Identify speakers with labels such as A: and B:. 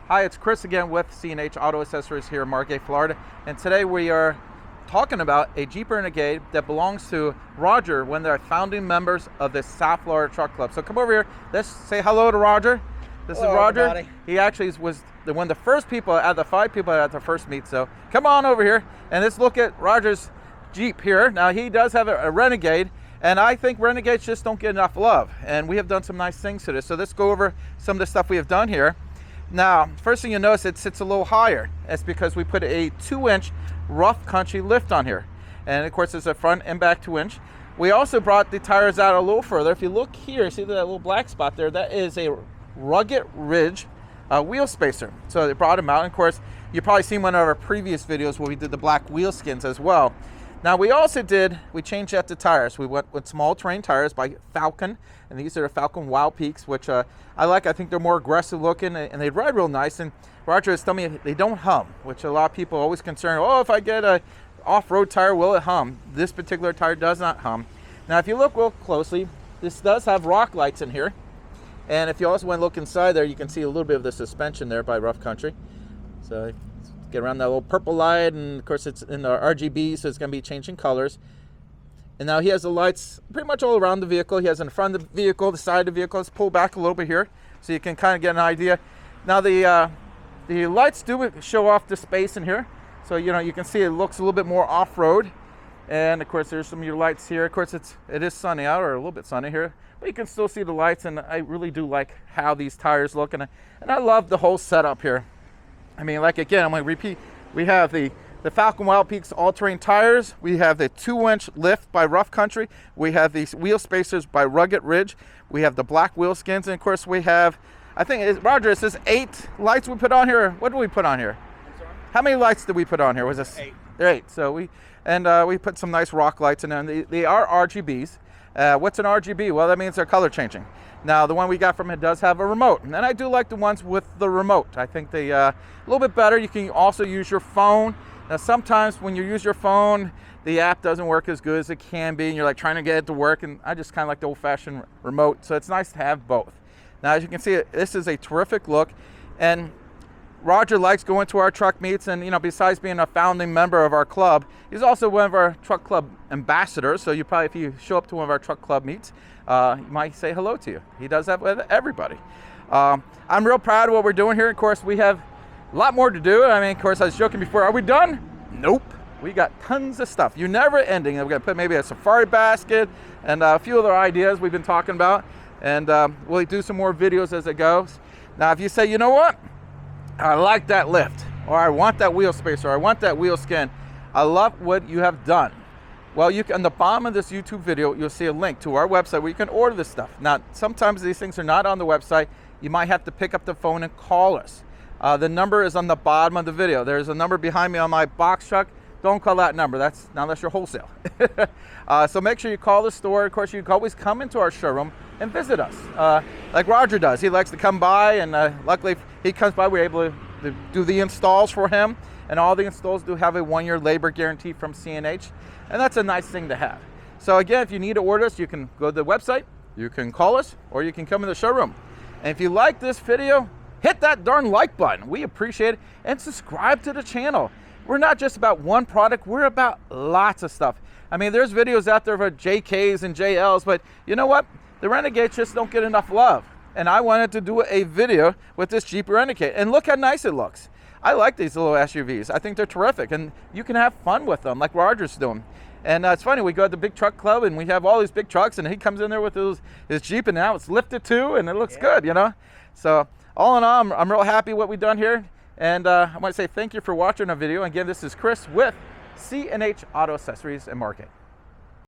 A: Hi, it's Chris again with C&H Auto Accessories here in Margate, Florida. And today we are talking about a Jeep Renegade that belongs to Roger, one of the founding members of the South Florida Truck Club. So come over here, let's say hello to Roger. This is Roger.
B: Everybody.
A: He actually was one of the first people out of the 5 people at the first meet. So come on over here and let's look at Roger's Jeep here. Now he does have a Renegade, and I think Renegades just don't get enough love. And we have done some nice things to this. So let's go over some of the stuff we have done here. Now, first thing you notice, it sits a little higher. That's because we put a 2-inch rough country lift on here. And of course, it's a front and back 2-inch. We also brought the tires out a little further. If you look here, see that little black spot there? That is a Rugged Ridge wheel spacer. So they brought them out. And of course, you've probably seen one of our previous videos where we did the black wheel skins as well. Now we also we changed out the tires. We went with small terrain tires by Falken, and these are the Falken Wild Peaks, which I like. I think they're more aggressive looking and they ride real nice. And Roger has told me they don't hum, which a lot of people are always concerned, oh, if I get a off-road tire, will it hum? This particular tire does not hum. Now if you look real closely, this does have rock lights in here. And if you also want to look inside there, you can see a little bit of the suspension there by Rough Country. So get around that little purple light, and of course it's in the RGB, so it's going to be changing colors. And now he has the lights pretty much all around the vehicle. He has in the front of the vehicle, the side of the vehicle. Let's pull back a little bit here so you can kind of get an idea. Now the lights do show off the space in here, so you can see it looks a little bit more off-road. And of course there's some of your lights here. Of course it is sunny out, or a little bit sunny here, but you can still see the lights, and I really do like how these tires look, and I love the whole setup here. I mean, like, again, I'm going to repeat, we have the Falken Wild Peaks all-terrain tires. We have the 2-inch lift by Rough Country. We have these wheel spacers by Rugged Ridge. We have the black wheel skins. And, of course, we have, I think, Roger, it says 8 lights we put on here. What did we put on here? How many lights did we put on here? Was this
B: 8?
A: 8. So we put some nice rock lights in there. They are RGBs. What's an RGB? Well, that means they're color changing. Now, the one we got from it does have a remote, and I do like the ones with the remote. I think they a little bit better. You can also use your phone. Now, sometimes when you use your phone, the app doesn't work as good as it can be, and you're like trying to get it to work, and I just kind of like the old-fashioned remote, so it's nice to have both. Now, as you can see, this is a terrific look, and Roger likes going to our truck meets, and besides being a founding member of our club, he's also one of our truck club ambassadors. So if you show up to one of our truck club meets, he might say hello to you. He does that with everybody. I'm real proud of what we're doing here. Of course, we have a lot more to do. I mean, of course, I was joking before. Are we done? Nope. We got tons of stuff. You're never ending. We're going to put maybe a safari basket and a few other ideas we've been talking about, and we'll do some more videos as it goes. Now, if you say, you know what? I like that lift, or I want that wheel spacer, or I want that wheel skin, I love what you have done. Well, on the bottom of this YouTube video, you'll see a link to our website where you can order this stuff. Now, sometimes these things are not on the website. You might have to pick up the phone and call us. The number is on the bottom of the video. There's a number behind me on my box truck. Don't call that number. That's unless you're wholesale. So make sure you call the store. Of course, you can always come into our showroom and visit us, like Roger does. He likes to come by, and luckily he comes by. We're able to do the installs for him, and all the installs do have a 1-year labor guarantee from C&H, and that's a nice thing to have. So again, if you need to order us, you can go to the website, you can call us, or you can come in the showroom. And if you like this video, hit that darn like button. We appreciate it, and subscribe to the channel. We're not just about one product, we're about lots of stuff. I mean, there's videos out there for JKs and JLs, but you know what? The Renegades just don't get enough love. And I wanted to do a video with this Jeep Renegade. And look how nice it looks. I like these little SUVs. I think they're terrific. And you can have fun with them like Roger's doing. And it's funny, we go to the big truck club and we have all these big trucks, and he comes in there with his Jeep, and now it's lifted too, and it looks good, So all in all, I'm real happy what we've done here. And I want to say thank you for watching our video. Again, this is Chris with C&H Auto Accessories and Market.